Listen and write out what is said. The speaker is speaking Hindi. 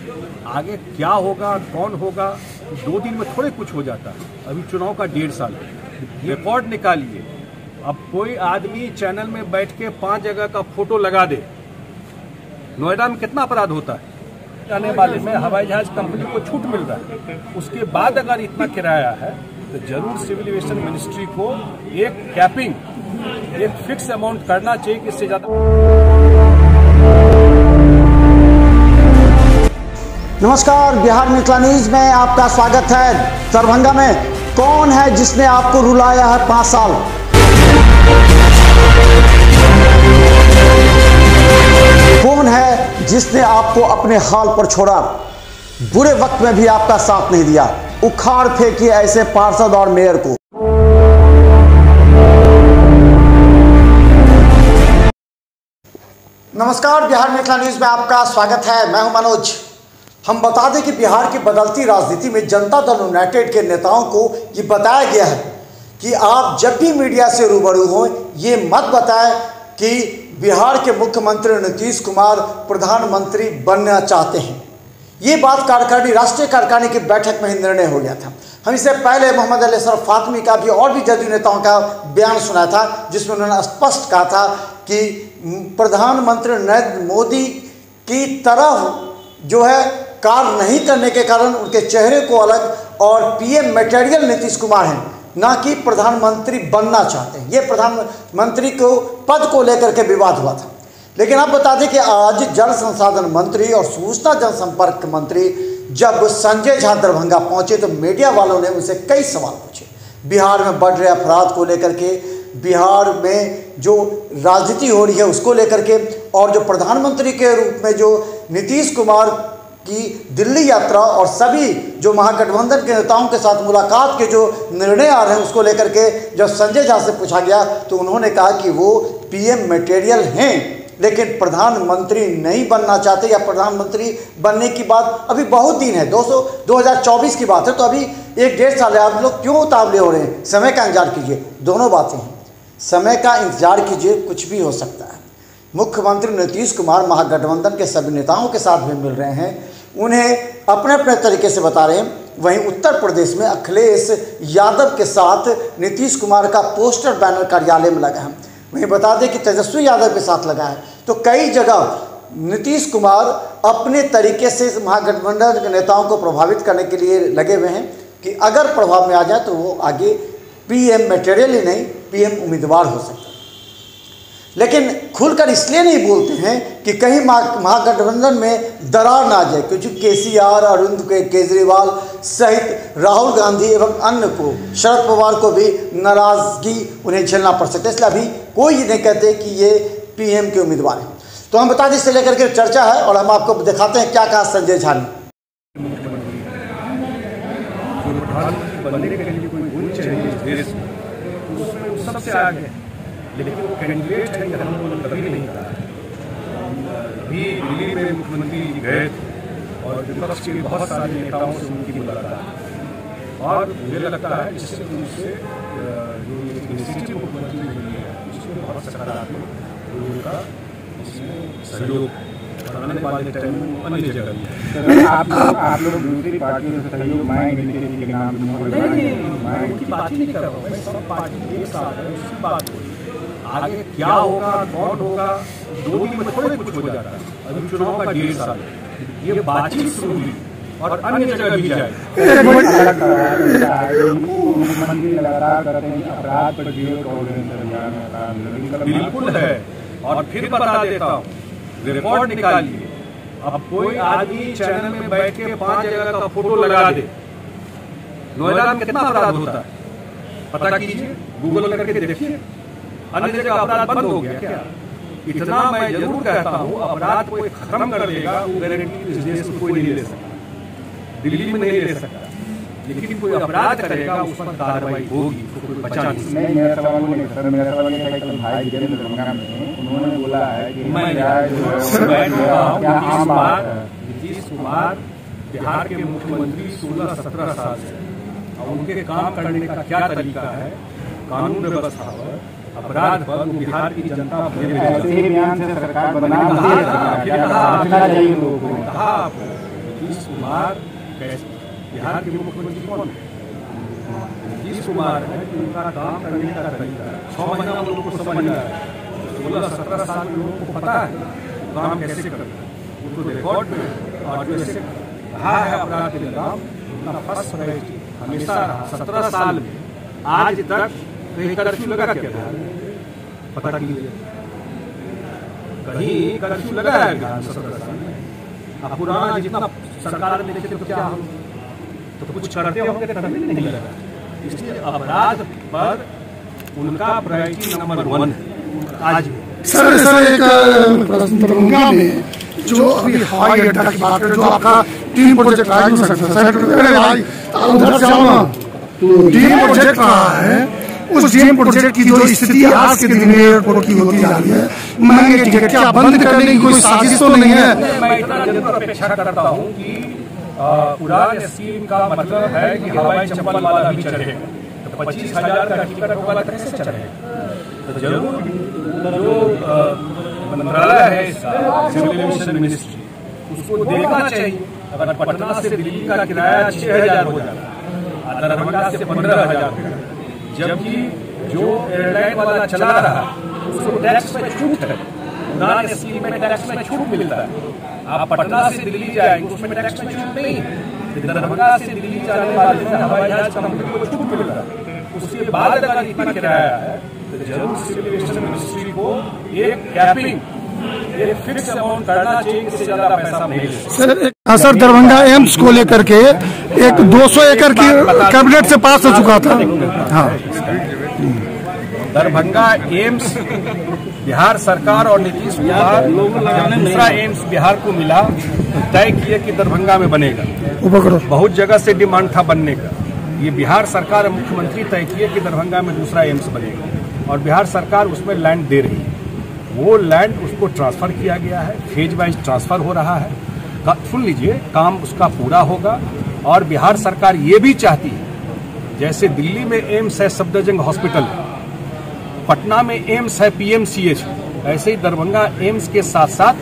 आगे क्या होगा, कौन होगा, 2 दिन में थोड़े कुछ हो जाता है। अभी चुनाव का 1.5 साल है। रिकॉर्ड निकालिए। अब कोई आदमी चैनल में बैठ के 5 जगह का फोटो लगा दे। नोएडा में कितना अपराध होता है? आने वाले में हवाई जहाज कंपनी को छूट मिल रहा है, उसके बाद अगर इतना किराया है तो जरूर सिविल एविएशन मिनिस्ट्री को एक कैपिंग, एक फिक्स अमाउंट करना चाहिए कि इससे ज्यादा। नमस्कार, बिहार मिथिला न्यूज में आपका स्वागत है। दरभंगा में कौन है जिसने आपको रुलाया है 5 साल? कौन है जिसने आपको अपने हाल पर छोड़ा? बुरे वक्त में भी आपका साथ नहीं दिया। उखाड़ फेंकिए ऐसे पार्षद और मेयर को। नमस्कार, बिहार मिथिला न्यूज में आपका स्वागत है। मैं हूं मनोज। हम बता दें कि बिहार की बदलती राजनीति में जनता दल यूनाइटेड के नेताओं को ये बताया गया है कि आप जब भी मीडिया से रूबरू हों, ये मत बताएं कि बिहार के मुख्यमंत्री नीतीश कुमार प्रधानमंत्री बनना चाहते हैं। ये बात कार्यकारिणी, राष्ट्रीय कार्यकारिणी की बैठक में ही निर्णय हो गया था। हम इससे पहले मोहम्मद अली अशरफ फातमी का भी और भी जदयू नेताओं का बयान सुना था, जिसमें उन्होंने स्पष्ट कहा था कि प्रधानमंत्री नरेंद्र मोदी की तरह जो है कार्य नहीं करने के कारण उनके चेहरे को अलग और पीएम मटेरियल नीतीश कुमार हैं, ना कि प्रधानमंत्री बनना चाहते हैं। ये प्रधानमंत्री को पद को लेकर के विवाद हुआ था। लेकिन आप बता दें कि आज जल संसाधन मंत्री और सूचना जनसंपर्क मंत्री जब संजय झा दरभंगा पहुंचे तो मीडिया वालों ने उनसे कई सवाल पूछे। बिहार में बढ़ रहे अपराध को लेकर के, बिहार में जो राजनीति हो रही है उसको लेकर के, और जो प्रधानमंत्री के रूप में जो नीतीश कुमार की दिल्ली यात्रा और सभी जो महागठबंधन के नेताओं के साथ मुलाकात के जो निर्णय आ रहे हैं उसको लेकर के जब संजय झा से पूछा गया तो उन्होंने कहा कि वो पीएम मटेरियल हैं, लेकिन प्रधानमंत्री नहीं बनना चाहते, या प्रधानमंत्री बनने की बात अभी बहुत दिन है। 2024 की बात है, तो अभी 1-1.5 साल है। आप लोग क्यों उतावले हो रहे हैं? समय का इंतजार कीजिए। दोनों बातें हैं, समय का इंतजार कीजिए, कुछ भी हो सकता है। मुख्यमंत्री नीतीश कुमार महागठबंधन के सभी नेताओं के साथ भी मिल रहे हैं, उन्हें अपने अपने तरीके से बता रहे हैं। वहीं उत्तर प्रदेश में अखिलेश यादव के साथ नीतीश कुमार का पोस्टर बैनर कार्यालय में लगा है। वहीं बता दें कि तेजस्वी यादव के साथ लगा है। तो कई जगह नीतीश कुमार अपने तरीके से महागठबंधन के नेताओं को प्रभावित करने के लिए लगे हुए हैं कि अगर प्रभाव में आ जाए तो वो आगे पीएम मटेरियल ही नहीं, पीएम उम्मीदवार हो सकता है। लेकिन खुलकर इसलिए नहीं बोलते हैं कि कहीं महागठबंधन में दरार ना आ जाए, क्योंकि केसीआर, अरविंद केजरीवाल सहित राहुल गांधी एवं अन्य को, शरद पवार को भी नाराजगी उन्हें झेलना पड़ सकता है। इसलिए अभी कोई नहीं कहते कि ये पीएम के उम्मीदवार हैं। तो हम बता दें, इससे लेकर के चर्चा है और हम आपको दिखाते हैं क्या कहा संजय झा ने। लेकिन वो कैंडिडेट है, यह हमको कभी नहीं कहा। अभी दिल्ली में मुख्यमंत्री गए और विपक्ष के बहुत सारे नेताओं से उनकी मुलाकात, और मुझे लगता है इससे उनसे जो इनिशिएटिव मुख्यमंत्री हुई है उसमें बहुत सकारात्मक उनका इसमें सहयोग आने वाले टाइम में अन्य जगह भी। आप लोग दूसरी पार्टियों से सहयोग मांगेंगे के नाम की बात ही नहीं कर रहा हूँ। मैं सब पार्टी एक साथ है, उसकी बात हो रही है। आगे क्या होगा, कौन होगा, 2 दिन में थोड़े कुछ हो जाता है। अभी चुनाव का 1.5 साल है। ये बातचीत शुरू हुई और अन्य जगह भी जाए। बिल्कुल है, और फिर बता देता हूँ, रिकॉर्ड निकालिए। अब कोई आदमी चैनल में बैठ के 5 जगह का फोटो लगा दे। नोएडा में कितना अपराध होता है पता कीजिए, गूगल करके देखिए। अन्य जगह अपराध बंद हो गया क्या? इतना मैं जरूर कहता हूँ, अपराध को खत्म कर देगा वो गारंटी इस देश को कोई नहीं ले सकता, दिल्ली में नहीं ले सकता। लेकिन कोई अपराध करेगा उस पर कार्रवाई होगी, तो कोई बचा नहीं। मेरा सवाल ये है कि भाई दरभंगा में उन्होंने बोला है कि नीतीश कुमार बिहार के मुख्यमंत्री 16-17 साल से, और उनके काम करने का क्या तरीका है, कानून व्यवस्था पर, अपराध पर बिहार की जनता सरकार नीतीश कुमार बिहार के मुख्यमंत्री कौन है? नीतीश कुमार है कि उनका काम करने का तरीका 6 महीना हम लोगों को समझ में आ रहा है। 16-17 साल के लोगों को पता है काम कैसे करता है, उनको रिकॉर्ड में और जैसे कहा है अपराध के लगाम उनका फर्स्ट प्रायोरिटी हमेशा रहा। 17 साल में आज तक कहीं कर्फ्यू लगा क्या था? पता कीजिए, कहीं कर्फ्यू लगा है 17 साल में? अब पुराना जितना सरकार में देखे तो क्या हम तो कुछ करते होंगे, तभी नहीं लगा। इसलिए अपराध पर उनका प्रायोरिटी नंबर 1 है आज भी। सर एक दरभंगा में जो अभी हवाई अड्डा की बात है, जो आपका टीम प्रोजेक्ट रहा है, उधर से तो टीम प्रोजेक्ट रहा है, उस टीम प्रोजेक्ट की जो स्थिति आज के दिन में एयरपोर्ट की होती जा रही है, महंगे टिकट क्या बंद करने की कोई साजिश तो नहीं है? मैं इतना जरूर अपेक्षा करता हूँ कि उड़ान स्कीम का मतलब है कि हवाई चप्पल वाला भी चढ़ेगा, तो 25,000 का टिकट वाला कैसे चढ़ेगा? तो जरूर जो मंत्रालय है इसका सिविल एविएशन मिनिस्ट्री, उसको देखना चाहिए। अगर पटना से दिल्ली का किराया 6,000 हो जाता, दरभंगा से 15,000 हो जाता, जबकि जो एयरलाइन वाला चला रहा उसको टैक्स में छूट है, उड़ान स्कीम में टैक्स में छूट मिलता है। आप पटना से दिल्ली जाएंगे उसमें टैक्स में छूट नहीं, दरभंगा से दिल्ली जाने वाले हवाई जहाज कंपनी को छूट मिलता है। उसके बाद अगर इतना किराया है तो जरूर सिविल एविएशन मिनिस्ट्री को एक कैपिंग, एक फिक्स अमाउंट करना चाहिए, इससे ज्यादा पैसा नहीं ले। सर दरभंगा एम्स को लेकर के एक 200 एकड़ की कैबिनेट से पास हो चुका था। हाँ, दरभंगा एम्स बिहार सरकार और नीतीश कुमार दूसरा एम्स बिहार को मिला तो तय किए कि दरभंगा में बनेगा। बहुत जगह से डिमांड था बनने का, ये बिहार सरकार और मुख्यमंत्री तय किए कि दरभंगा में दूसरा एम्स बनेगा और बिहार सरकार उसमें लैंड दे रही है। वो लैंड उसको ट्रांसफर किया गया है, फेज वाइज ट्रांसफर हो रहा है। सुन लीजिए, काम उसका पूरा होगा। और बिहार सरकार ये भी चाहती है, जैसे दिल्ली में एम्स है, सफदरजंग हॉस्पिटल, पटना में एम्स है, PMCH, ऐसे ही दरभंगा एम्स के साथ साथ